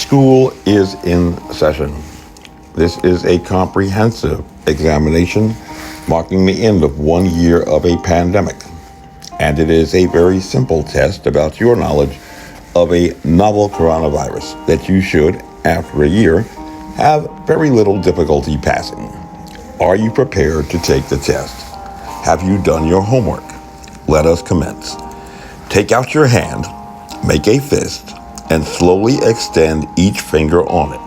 School is in session. This is a comprehensive examination marking the end of 1 year of a pandemic. And it is a very simple test about your knowledge of a novel coronavirus that you should, after a year, have very little difficulty passing. Are you prepared to take the test? Have you done your homework? Let us commence. Take out your hand, make a fist, and slowly extend each finger on it,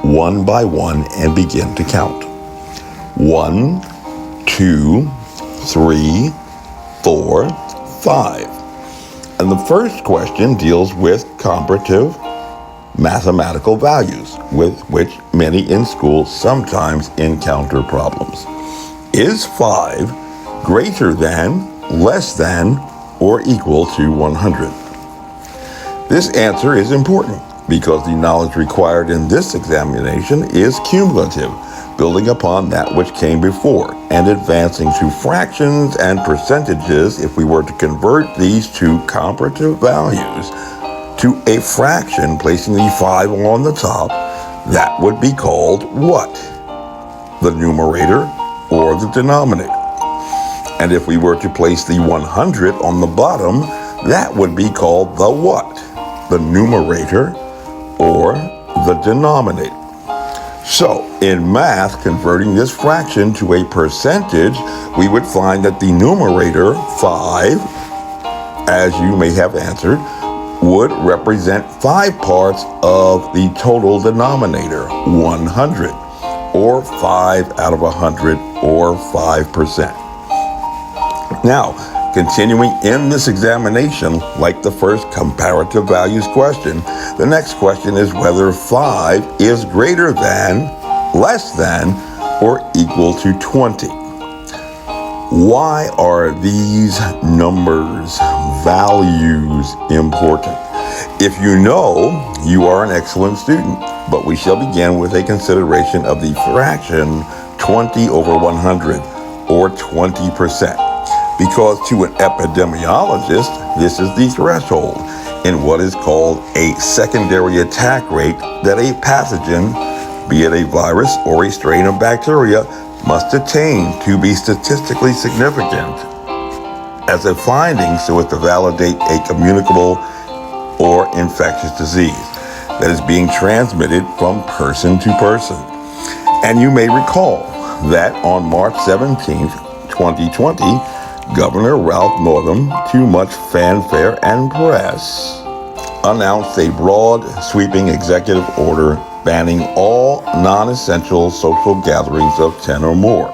one by one, and begin to count. 1, 2, 3, 4, 5. And the first question deals with comparative mathematical values, with which many in school sometimes encounter problems. Is 5 greater than, less than, or equal to 100? This answer is important because the knowledge required in this examination is cumulative, building upon that which came before, and advancing to fractions and percentages. If we were to convert these two comparative values to a fraction, placing the 5 on the top, that would be called what? The numerator or the denominator. And if we were to place the 100 on the bottom, that would be called the what? The numerator or the denominator. So, in math, converting this fraction to a percentage, we would find that the numerator, 5, as you may have answered, would represent 5 parts of the total denominator, 100, or 5 out of 100, or 5%. Now, continuing in this examination, like the first comparative values question, the next question is whether 5 is greater than, less than, or equal to 20. Why are these numbers, values, important? If you know, you are an excellent student, but we shall begin with a consideration of the fraction 20 over 100, or 20%. Because to an epidemiologist, this is the threshold in what is called a secondary attack rate that a pathogen, be it a virus or a strain of bacteria, must attain to be statistically significant as a finding so as to validate a communicable or infectious disease that is being transmitted from person to person. And you may recall that on March 17th, 2020, Governor Ralph Northam, to much fanfare and press, announced a broad, sweeping executive order banning all non-essential social gatherings of 10 or more,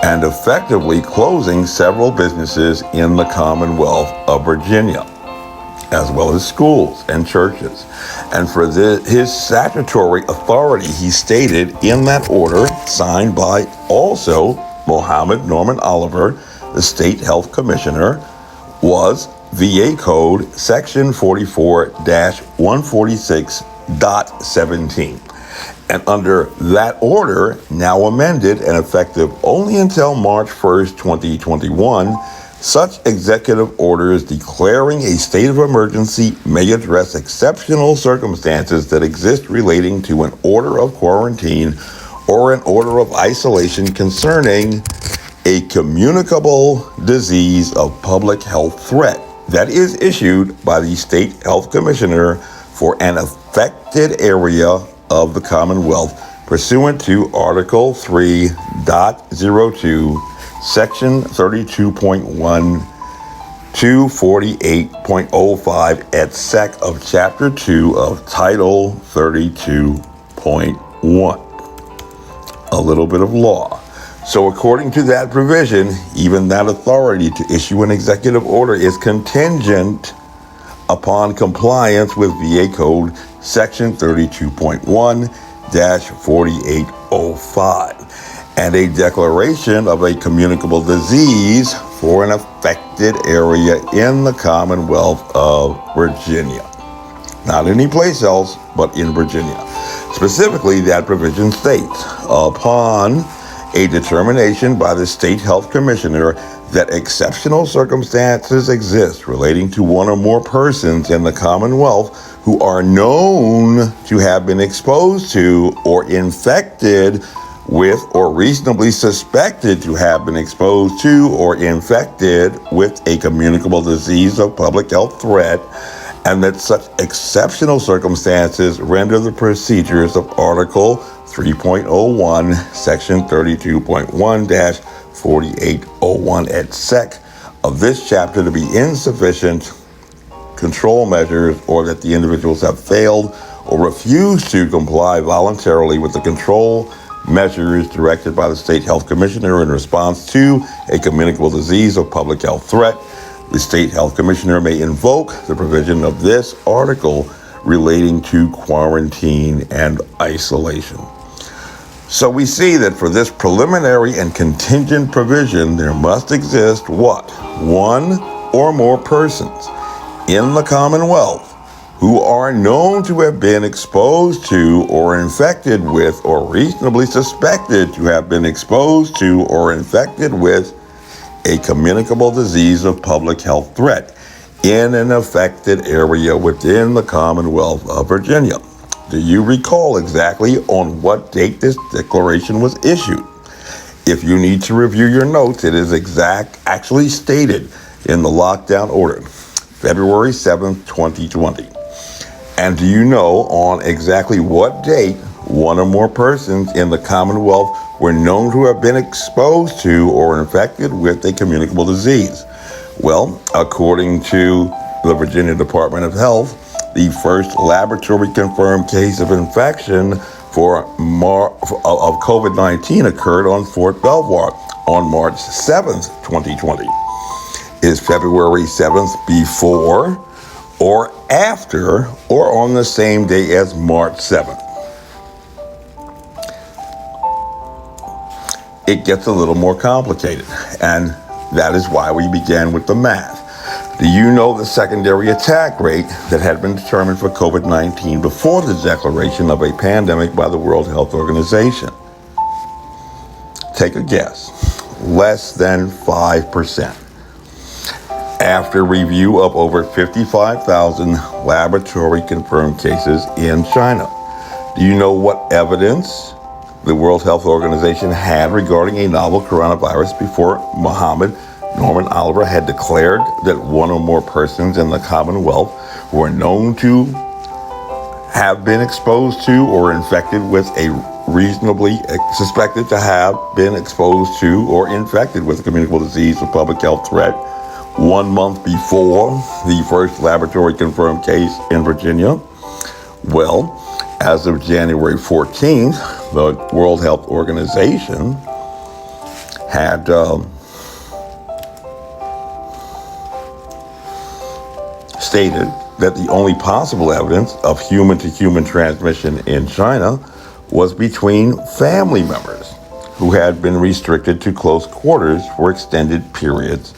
and effectively closing several businesses in the Commonwealth of Virginia, as well as schools and churches. And for his statutory authority, he stated in that order, signed by also Mohammed Norman Oliver, the State Health Commissioner, was VA Code Section 44-146.17. And under that order, now amended and effective only until March 1st, 2021, such executive orders declaring a state of emergency may address exceptional circumstances that exist relating to an order of quarantine or an order of isolation concerning a communicable disease of public health threat that is issued by the State Health Commissioner for an affected area of the Commonwealth pursuant to Article 3.02, Section 32.1, 248.05 et sec of Chapter 2 of Title 32.1. A little bit of law. So according to that provision, even that authority to issue an executive order is contingent upon compliance with VA Code Section 32.1-4805 and a declaration of a communicable disease for an affected area in the Commonwealth of Virginia. Not any place else, but in Virginia. Specifically, that provision states, upon a determination by the State Health Commissioner that exceptional circumstances exist relating to one or more persons in the Commonwealth who are known to have been exposed to or infected with or reasonably suspected to have been exposed to or infected with a communicable disease of public health threat, and that such exceptional circumstances render the procedures of Article 3.01, Section 32.1-4801 et sec. of this chapter to be insufficient control measures, or that the individuals have failed or refused to comply voluntarily with the control measures directed by the State Health Commissioner in response to a communicable disease of public health threat. The State Health Commissioner may invoke the provision of this article relating to quarantine and isolation. So we see that for this preliminary and contingent provision, there must exist what? One or more persons in the Commonwealth who are known to have been exposed to or infected with or reasonably suspected to have been exposed to or infected with a communicable disease of public health threat in an affected area within the Commonwealth of Virginia. Do you recall exactly on what date this declaration was issued? If you need to review your notes, it is actually stated in the lockdown order, February 7th, 2020. And do you know on exactly what date one or more persons in the Commonwealth were known to have been exposed to or infected with a communicable disease? Well, according to the Virginia Department of Health, the first laboratory-confirmed case of infection of COVID-19 occurred on Fort Belvoir on March 7th, 2020. Is February 7th before or after or on the same day as March 7th? It gets a little more complicated, and that is why we began with the math. Do you know the secondary attack rate that had been determined for COVID-19 before the declaration of a pandemic by the World Health Organization? Take a guess. Less than 5%. After review of over 55,000 laboratory-confirmed cases in China. Do you know what evidence the World Health Organization had regarding a novel coronavirus before Mohammed Norman Oliver had declared that one or more persons in the Commonwealth were known to have been exposed to or infected with a reasonably suspected to have been exposed to or infected with a communicable disease of public health threat 1 month before the first laboratory confirmed case in Virginia? Well, as of January 14th, the World Health Organization had stated that the only possible evidence of human-to-human transmission in China was between family members who had been restricted to close quarters for extended periods.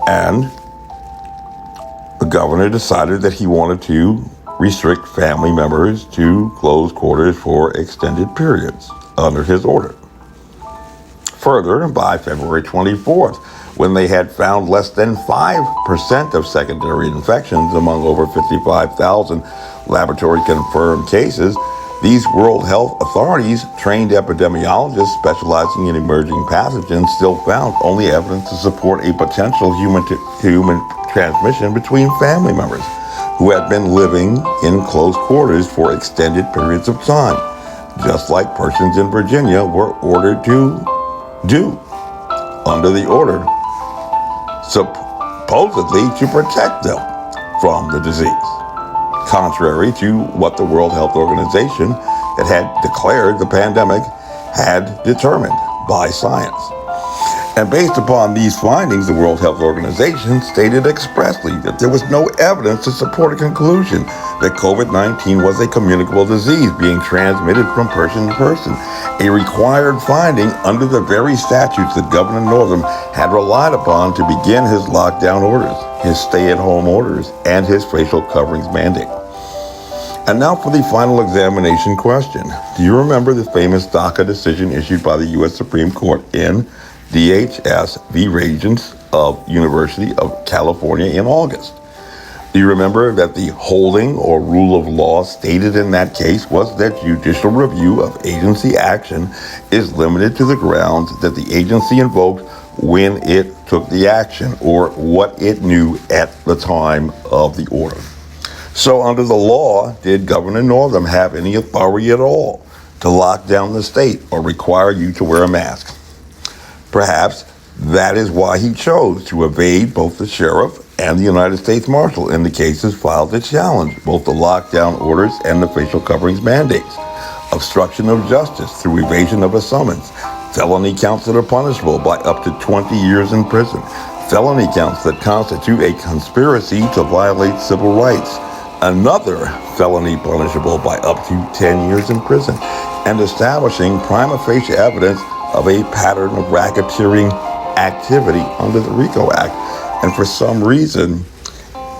And the governor decided that he wanted to restrict family members to close quarters for extended periods under his order. Further, by February 24th, when they had found less than 5% of secondary infections among over 55,000 laboratory-confirmed cases, these World Health authorities, trained epidemiologists specializing in emerging pathogens, still found only evidence to support a potential human-to-human transmission between family members who had been living in close quarters for extended periods of time, just like persons in Virginia were ordered to do under the order, supposedly to protect them from the disease, contrary to what the World Health Organization that had declared the pandemic had determined by science. And based upon these findings, the World Health Organization stated expressly that there was no evidence to support a conclusion that COVID-19 was a communicable disease being transmitted from person to person, a required finding under the very statutes that Governor Northam had relied upon to begin his lockdown orders, his stay-at-home orders, and his facial coverings mandate. And now for the final examination question. Do you remember the famous DACA decision issued by the U.S. Supreme Court in DHS v. Regents of University of California in August? Do you remember that the holding or rule of law stated in that case was that judicial review of agency action is limited to the grounds that the agency invoked when it took the action or what it knew at the time of the order? So under the law, did Governor Northam have any authority at all to lock down the state or require you to wear a mask? Perhaps that is why he chose to evade both the sheriff and the United States Marshal in the cases filed to challenge both the lockdown orders and the facial coverings mandates. Obstruction of justice through evasion of a summons, felony counts that are punishable by up to 20 years in prison, felony counts that constitute a conspiracy to violate civil rights, another felony punishable by up to 10 years in prison, and establishing prima facie evidence of a pattern of racketeering activity under the RICO Act. And for some reason,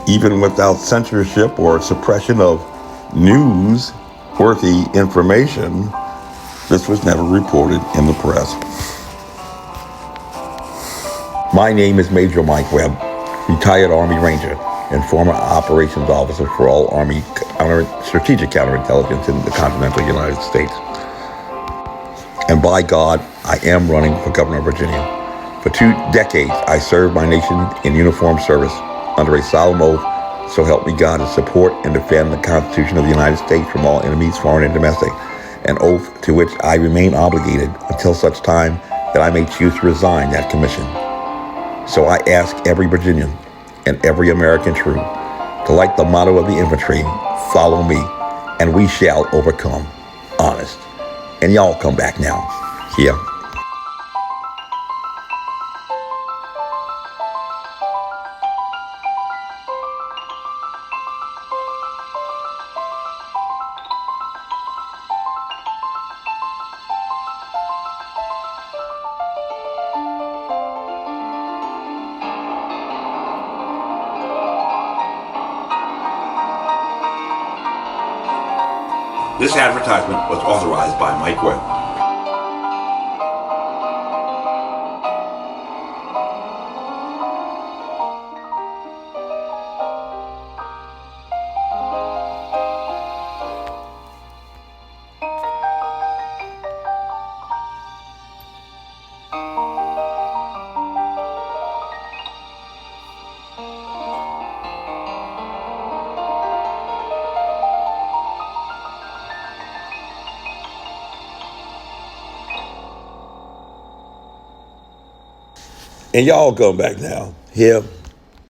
even without censorship or suppression of news-worthy information, this was never reported in the press. My name is Major Mike Webb, retired Army Ranger and former operations officer for all Army strategic counterintelligence in the continental United States. And by God, I am running for governor of Virginia. For 2 decades, I served my nation in uniformed service under a solemn oath, so help me God, to support and defend the Constitution of the United States from all enemies, foreign and domestic, an oath to which I remain obligated until such time that I may choose to resign that commission. So I ask every Virginian and every American true to, like the motto of the infantry, follow me, and we shall overcome. Honest. And y'all come back now. Here. This advertisement was authorized by Mike Webb. And y'all come back now. Here.